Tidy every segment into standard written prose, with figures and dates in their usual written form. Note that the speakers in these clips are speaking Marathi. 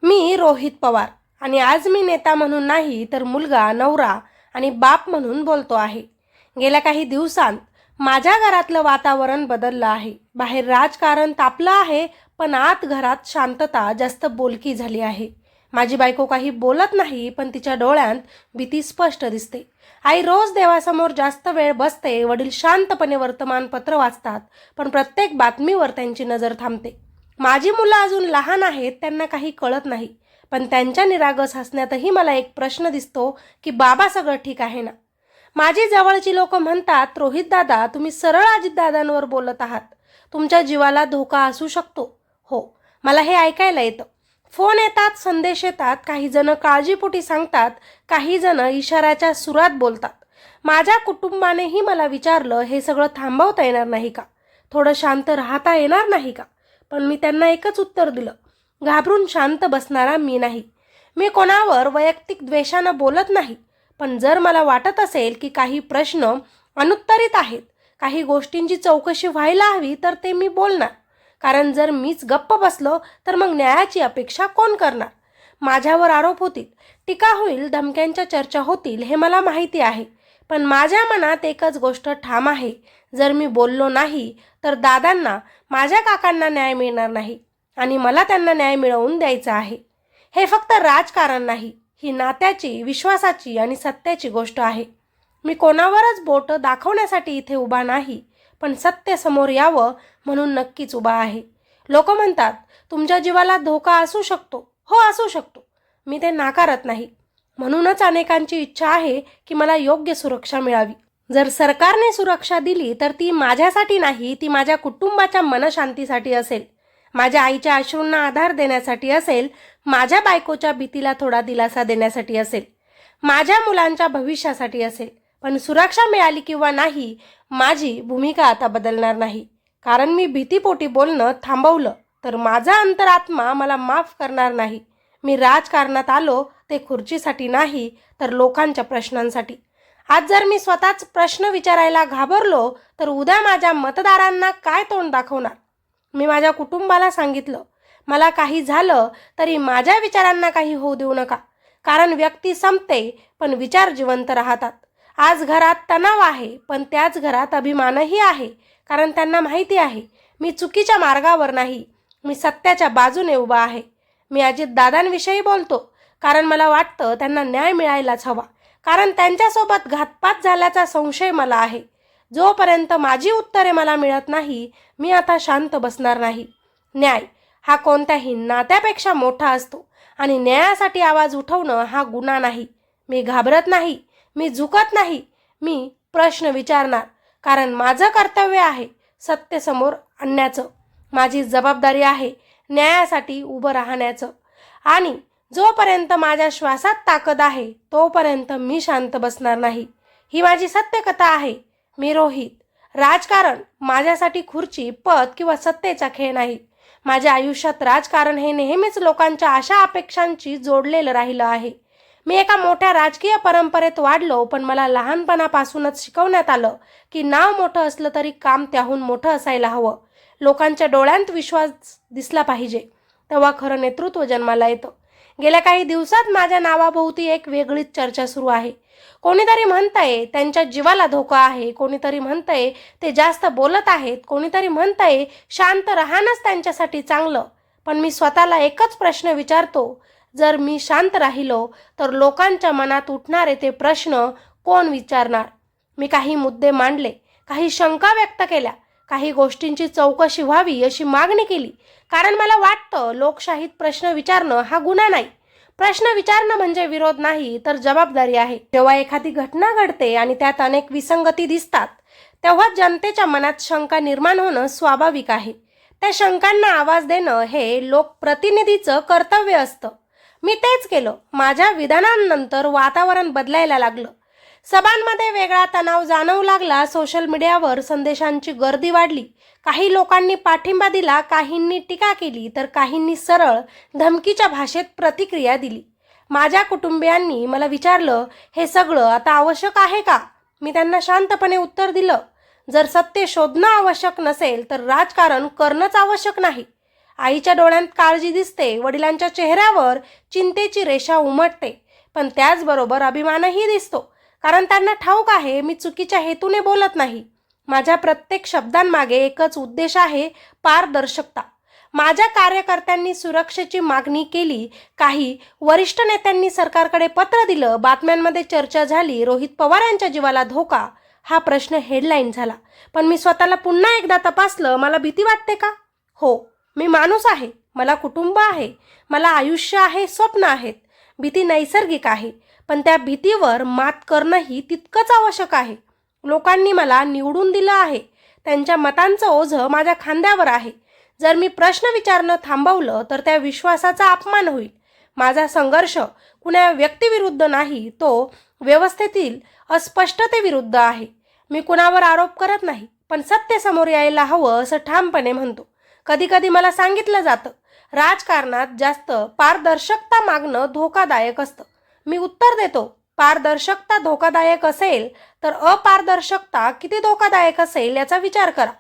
मी रोहित पवार आणि आज मी नेता म्हणून नाही तर मुलगा, नवरा आणि बाप म्हणून बोलतो आहे. गेल्या काही दिवसांत माझ्या घरातलं वातावरण बदललं आहे. बाहेर राजकारण तापलं आहे, पण आत घरात शांतता जास्त बोलकी झाली आहे. माझी बायको काही बोलत नाही, पण तिच्या डोळ्यात भीती स्पष्ट दिसते. आई रोज देवासमोर जास्त वेळ बसते. वडील शांतपणे वर्तमानपत्र वाचतात, पण प्रत्येक बातमीवर त्यांची नजर थांबते. माझी मुलं अजून लहान आहेत, त्यांना काही कळत नाही, पण त्यांच्या निरागस हसण्यातही मला एक प्रश्न दिसतो की बाबा सगळं ठीक आहे ना. माझी जवळची लोक म्हणतात, रोहित दादा तुम्ही सरळ अजितदादांवर बोलत आहात, तुमच्या जीवाला धोका असू शकतो. हो, मला हे ऐकायला येतं. फोन येतात, संदेश येतात, काही जण काळजीपोटी सांगतात, काही जण इशाऱ्याच्या सुरात बोलतात. माझ्या कुटुंबानेही मला विचारलं, हे सगळं थांबवता येणार नाही का, थोडं शांत राहता येणार नाही का. पण मी त्यांना एकच उत्तर दिलं, घाबरून शांत बसणारा मी नाही. मी कोणावर वैयक्तिक द्वेषानं बोलत नाही, पण जर मला वाटत असेल की काही प्रश्न अनुत्तरित आहेत, काही गोष्टींची चौकशी व्हायला हवी, तर ते मी बोलणार. कारण जर मीच गप्प बसलो तर मग न्यायाची अपेक्षा कोण करणार. माझ्यावर आरोप होतील, टीका होईल, धमक्यांच्या चर्चा होतील, हे मला माहिती आहे. पण माझ्या मनात एकच गोष्ट ठाम आहे, जर मी बोललो नाही तर दादांना, माझ्या काकांना न्याय मिळणार नाही आणि मला त्यांना न्याय मिळवून द्यायचा आहे. हे फक्त राजकारण नाही, ही नात्याची, विश्वासाची आणि सत्याची गोष्ट आहे. मी कोणावरच बोट दाखवण्यासाठी इथे उभा नाही, पण सत्य समोर यावं म्हणून नक्कीच उभा आहे. लोक म्हणतात, तुमच्या जीवाला धोका असू शकतो. हो, असू शकतो, मी ते नाकारत नाही. म्हणूनच अनेकांची इच्छा आहे की मला योग्य सुरक्षा मिळावी. जर सरकारने सुरक्षा दिली तर ती माझ्यासाठी नाही, ती माझ्या कुटुंबाच्या मनशांतीसाठी असेल, माझ्या आईच्या अश्रूंना आधार देण्यासाठी असेल, माझ्या बायकोच्या भीतीला थोडा दिलासा देण्यासाठी असेल, माझ्या मुलांच्या भविष्यासाठी असेल. पण सुरक्षा मिळाली किंवा नाही, माझी भूमिका आता बदलणार नाही. कारण मी भीतीपोटी बोलणं थांबवलं तर माझा अंतरात्मा मला माफ करणार नाही. मी राजकारणात आलो ते खुर्चीसाठी नाही, तर लोकांच्या प्रश्नांसाठी. आज जर मी स्वतःच प्रश्न विचारायला घाबरलो तर उद्या माझ्या मतदारांना काय तोंड दाखवणार. मी माझ्या कुटुंबाला सांगितलं, मला काही झालं तरी माझ्या विचारांना काही होऊ देऊ नका. कारण व्यक्ती संपते पण विचार जिवंत राहतात. आज घरात तणाव आहे, पण त्याच घरात अभिमानही आहे. कारण त्यांना माहिती आहे, मी चुकीच्या मार्गावर नाही, मी सत्याच्या बाजूने उभा आहे. मी अजितदादांविषयी बोलतो, कारण मला वाटतं त्यांना न्याय मिळायलाच हवा. कारण त्यांच्यासोबत घातपात झाल्याचा संशय मला आहे. जोपर्यंत माझी उत्तरे मला मिळत नाही, मी आता शांत बसणार नाही. न्याय हा कोणत्याही नात्यापेक्षा मोठा असतो आणि न्यायासाठी आवाज उठवणं हा गुन्हा नाही. मी घाबरत नाही, मी झुकत नाही, मी प्रश्न विचारणार. कारण माझं कर्तव्य आहे सत्य समोर आणण्याचं. माझी जबाबदारी आहे न्यायासाठी उभं राहण्याचं. आणि जोपर्यंत माझ्या श्वासात ताकद आहे तोपर्यंत मी शांत बसणार नाही. ही माझी सत्य कथा आहे. मी रोहित. राजकारण माझ्यासाठी खुर्ची, पद किंवा सत्तेचा खेळ नाही. माझ्या आयुष्यात राजकारण हे नेहमीच लोकांच्या आशा अपेक्षांची जोडलेलं राहिलं आहे. मी एका मोठ्या राजकीय परंपरेत वाढलो, पण मला लहानपणापासूनच शिकवण्यात आलं की नाव मोठं असलं तरी काम त्याहून मोठं असायला हवं. लोकांच्या डोळ्यांत विश्वास दिसला पाहिजे, तेव्हा खरं नेतृत्व जन्माला येतं. गेल्या काही दिवसात माझ्या नावाभोवती एक वेगळीच चर्चा सुरू आहे. कोणीतरी म्हणतंय त्यांच्या जीवाला धोका आहे, कोणीतरी म्हणतंय ते जास्त बोलत आहेत, कोणीतरी म्हणतंय शांत राहणंच त्यांच्यासाठी चांगलं. पण मी स्वतःला एकच प्रश्न विचारतो, जर मी शांत राहिलो तर लोकांच्या मनात उठणारे ते प्रश्न कोण विचारणार. मी काही मुद्दे मांडले, काही शंका व्यक्त केल्या, काही गोष्टींची चौकशी व्हावी अशी मागणी केली. कारण मला वाटतं लोकशाहीत प्रश्न विचारणं हा गुन्हा नाही. प्रश्न विचारणं म्हणजे विरोध नाही, तर जबाबदारी आहे. जेव्हा एखादी घटना घडते आणि त्यात अनेक विसंगती दिसतात, तेव्हा जनतेच्या मनात शंका निर्माण होणं स्वाभाविक आहे. त्या शंकांना आवाज देणं हे लोकप्रतिनिधीचं कर्तव्य असतं. मी तेच केलं. माझ्या विधानांनंतर वातावरण बदलायला लागलं. सभांमध्ये वेगळा तणाव जाणवू लागला. सोशल मीडियावर संदेशांची गर्दी वाढली. काही लोकांनी पाठिंबा दिला, काहींनी टीका केली, तर काहींनी सरळ धमकीच्या भाषेत प्रतिक्रिया दिली. माझ्या कुटुंबियांनी मला विचारलं, हे सगळं आता आवश्यक आहे का. मी त्यांना शांतपणे उत्तर दिलं, जर सत्य शोधणं आवश्यक नसेल तर राजकारण करणंच आवश्यक नाही. आईच्या डोळ्यात काळजी दिसते, वडिलांच्या चेहऱ्यावर चिंतेची रेषा उमटते, पण त्याचबरोबर अभिमानही दिसतो, कारण त्यांना ठाऊक आहे मी चुकीच्या हेतूने बोलत नाही. माझ्या प्रत्येक शब्दांमागे एकच उद्देश आहे, पारदर्शकता. माझ्या कार्यकर्त्यांनी सुरक्षेची मागणी केली, काही वरिष्ठ नेत्यांनी सरकारकडे पत्र दिलं, बातम्यांमध्ये चर्चा झाली, रोहित पवार यांच्या जीवाला धोका हा प्रश्न हेडलाईन झाला. पण मी स्वतःला पुन्हा एकदा तपासलं. मला भीती वाटते का? हो, मी माणूस आहे, मला कुटुंब आहे, मला आयुष्य आहे, स्वप्न आहेत. भीती नैसर्गिक आहे, पण त्या भीतीवर मात करणंही तितकंच आवश्यक आहे. लोकांनी मला निवडून दिलं आहे, त्यांच्या मतांचं ओझं माझ्या खांद्यावर आहे. जर मी प्रश्न विचारणं थांबवलं तर त्या विश्वासाचा अपमान होईल. माझा संघर्ष कुण्या व्यक्तीविरुद्ध नाही, तो व्यवस्थेतील अस्पष्टतेविरुद्ध आहे. मी कुणावर आरोप करत नाही, पण सत्य समोर यायला हवं असं ठामपणे म्हणतो. कधी कधी मला सांगितलं जातं, राजकारणात जास्त पारदर्शकता मागणं धोकादायक असतं. मी उत्तर देतो, पारदर्शकता धोकादायक असेल तर अपारदर्शकता किती धोकादायक असेल याचा विचार करा.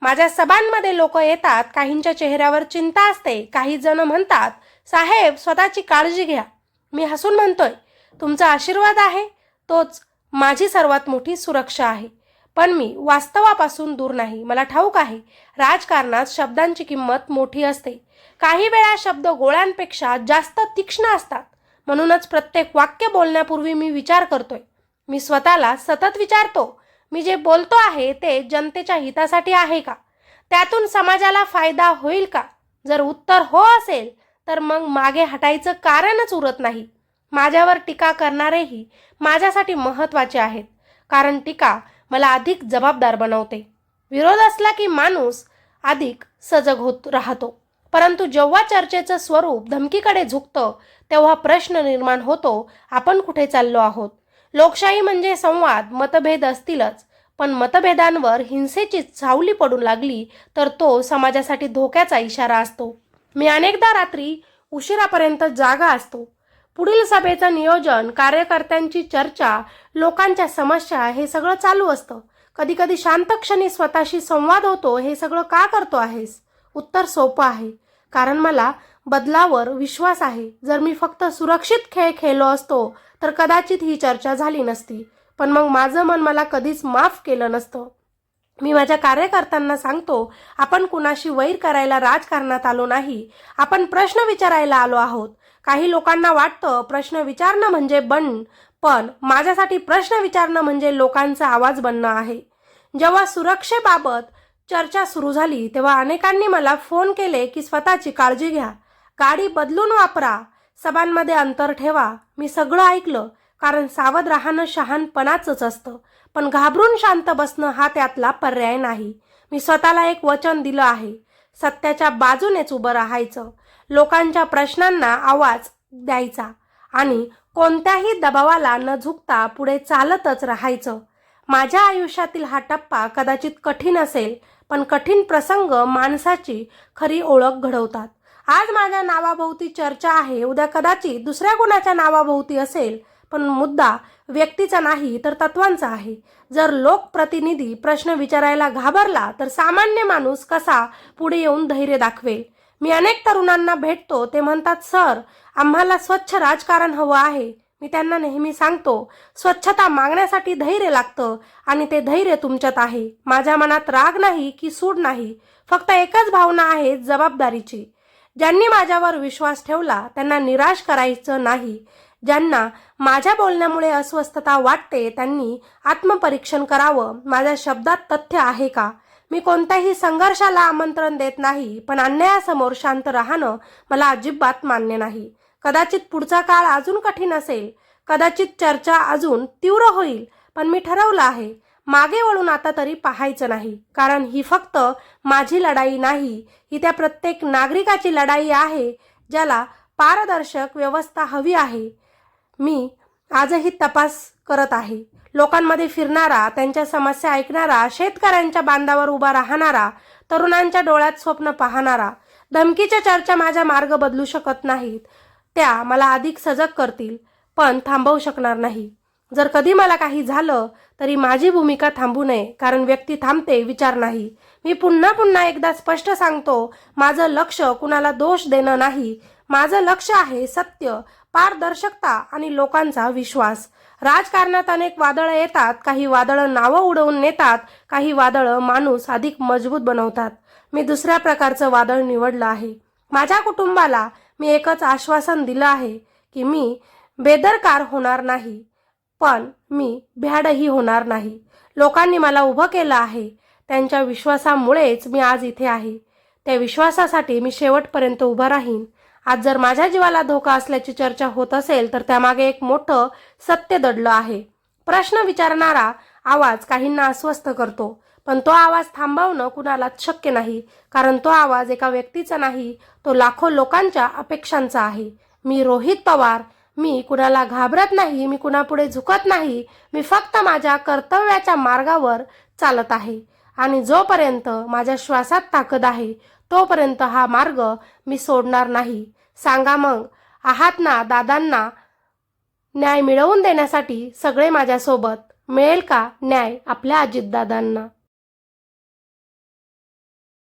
माझ्या सभांमध्ये लोक येतात, काहींच्या चेहऱ्यावर चिंता असते, काही जण म्हणतात, साहेब स्वतःची काळजी घ्या. मी हसून म्हणतोय, तुमचा आशीर्वाद आहे, तोच माझी सर्वात मोठी सुरक्षा आहे. पण मी वास्तवापासून दूर नाही. मला ठाऊक आहे, राजकारणात शब्दांची किंमत मोठी असते. काही वेळा शब्द गोळ्यांपेक्षा जास्त तीक्ष्ण असतात. म्हणूनच प्रत्येक वाक्य बोलण्यापूर्वी मी विचार करतोय. मी स्वतःला सतत विचारतो, मी जे बोलतो आहे ते जनतेच्या हितासाठी आहे का? त्यातून समाजाला फायदा होईल का? जर उत्तर हो असेल तर मग मागे हटायचं कारणच उरत नाही. माझ्यावर टीका करणारेही माझ्यासाठी महत्त्वाचे आहेत, कारण टीका मला अधिक जबाबदार बनवते. विरोध असला की माणूस अधिक सजग होत राहतो, परंतु जेव्हा चर्चेचं स्वरूप धमकीकडे झुकतं तेव्हा प्रश्न निर्माण होतो, आपण कुठे चाललो आहोत? लोकशाही म्हणजे संवाद, मतभेद असतीलच, पण मतभेदांवर हिंसेची सावली पडू लागली तर तो समाजासाठी धोक्याचा इशारा असतो. मी अनेकदा रात्री उशिरापर्यंत जागा असतो. पुढील सभेचं नियोजन, कार्यकर्त्यांची चर्चा, लोकांच्या समस्या हे सगळं चालू असतं. कधी कधी शांत क्षणी स्वतःशी संवाद होतो, हे सगळं का करतो आहेस? उत्तर सोपं आहे, कारण मला बदलावर विश्वास आहे. जर मी फक्त सुरक्षित खेळ खेळलो असतो तर कदाचित ही चर्चा झाली नसती, पण मग माझं मन मला कधीच माफ केलं नसतं. मी माझ्या कार्यकर्त्यांना सांगतो, आपण कुणाशी वैर करायला राजकारणात आलो नाही, आपण प्रश्न विचारायला आलो आहोत. काही लोकांना वाटतं प्रश्न विचारणं म्हणजे बनणं, पण माझ्यासाठी प्रश्न विचारणं म्हणजे लोकांचा आवाज बनणं आहे. जेव्हा सुरक्षेबाबत चर्चा सुरू झाली तेव्हा अनेकांनी मला फोन केले की स्वतःची काळजी घ्या, गाडी बदलून वापरा, सभांमध्ये अंतर ठेवा. मी सगळं ऐकलं, कारण सावध राहणं शहाणपणाचंच असतं, पण घाबरून शांत बसणं हा त्यातला पर्याय नाही. मी स्वतःला एक वचन दिलं आहे, सत्याच्या बाजूनेच उभं राहायचं, लोकांच्या प्रश्नांना आवाज द्यायचा आणि कोणत्याही दबावाला न झुकता पुढे चालतच राहायचं. माझ्या आयुष्यातील हा टप्पा कदाचित कठीण असेल, पण कठीण प्रसंग माणसाची खरी ओळख घडवतात. आज माझ्या नावाभोवती चर्चा आहे, उद्या कदाचित दुसऱ्या कोणाच्या नावाभोवती असेल, पण मुद्दा व्यक्तीचा नाही तर तत्वांचा आहे. जर लोकप्रतिनिधी प्रश्न विचारायला घाबरला तर सामान्य माणूस कसा पुढे येऊन धैर्य दाखवेल? मी अनेक तरुणांना भेटतो, ते म्हणतात, सर आम्हाला स्वच्छ राजकारण हवं आहे. मी त्यांना नेहमी सांगतो, स्वच्छता मागण्यासाठी धैर्य लागतं आणि ते धैर्य तुमच्यात आहे. माझ्या मनात राग नाही की सूड नाही, फक्त एकच भावना आहे, जबाबदारीची. ज्यांनी माझ्यावर विश्वास ठेवला त्यांना निराश करायचं नाही. ज्यांना माझ्या बोलण्यामुळे अस्वस्थता वाटते त्यांनी आत्मपरीक्षण करावं, माझ्या शब्दात तथ्य आहे का? मी कोणत्याही संघर्षाला आमंत्रण देत नाही, पण अन्यायासमोर शांत राहणं मला अजिबात मान्य नाही. कदाचित पुढचा काळ अजून कठीण असेल, कदाचित चर्चा अजून तीव्र होईल, पण मी ठरवलं आहे, मागे वळून आता तरी पाहायचं नाही. कारण ही फक्त माझी लढाई नाही, ही त्या प्रत्येक नागरिकाची लढाई आहे ज्याला पारदर्शक व्यवस्था हवी आहे. मी आजही तपास करत आहे, लोकांमध्ये फिरणारा, त्यांच्या समस्या ऐकणारा, शेतकऱ्यांच्या बांधावर उभा राहणारा, तरुणांच्या डोळ्यात स्वप्न पाहणारा. धमकीच्या चर्चा माझा मार्ग बदलू शकत नाहीत, त्या मला अधिक सजग करतील, पण थांबवू शकणार नाही. जर कधी मला काही झालं तरी माझी भूमिका थांबू नये, कारण व्यक्ती थांबते, विचार नाही. मी पुन्हा पुन्हा एकदा स्पष्ट सांगतो, माझं लक्ष कुणाला दोष देणं नाही. माझं लक्ष आहे सत्य, पारदर्शकता आणि लोकांचा विश्वास. राजकारणात अनेक वादळं येतात. काही वादळं नावं उडवून नेतात, काही वादळं माणूस अधिक मजबूत बनवतात. मी दुसऱ्या प्रकारचं वादळ निवडलं आहे. माझ्या कुटुंबाला मी एकच आश्वासन दिलं आहे की मी बेदरकार होणार नाही, पण मी भ्याडही होणार नाही. लोकांनी मला उभं केलं आहे. त्यांच्या विश्वासामुळेच मी आज इथे आहे. त्या विश्वासासाठी मी शेवटपर्यंत उभा राहीन. आज जर माझ्या जीवाला धोका असल्याची चर्चा होत असेल तर त्यामागे एक मोठं सत्य दडलं आहे. प्रश्न विचारणारा आवाज काहींना अस्वस्थ करतो, पण तो आवाज थांबवणं कुणालाच शक्य नाही. कारण तो आवाज एका व्यक्तीचा नाही, तो लाखो लोकांच्या अपेक्षांचा आहे. मी रोहित पवार. मी कुणाला घाबरत नाही, मी कुणापुढे झुकत नाही. मी फक्त माझ्या कर्तव्याच्या मार्गावर चालत आहे. आणि जोपर्यंत माझ्या श्वासात ताकद आहे तोपर्यंत हा मार्ग मी सोडणार नाही. सांगा मग, आहात ना दादांना न्याय मिळवून देण्यासाठी सगळे माझ्यासोबत? मिळेल का न्याय आपल्या अजितदादांना?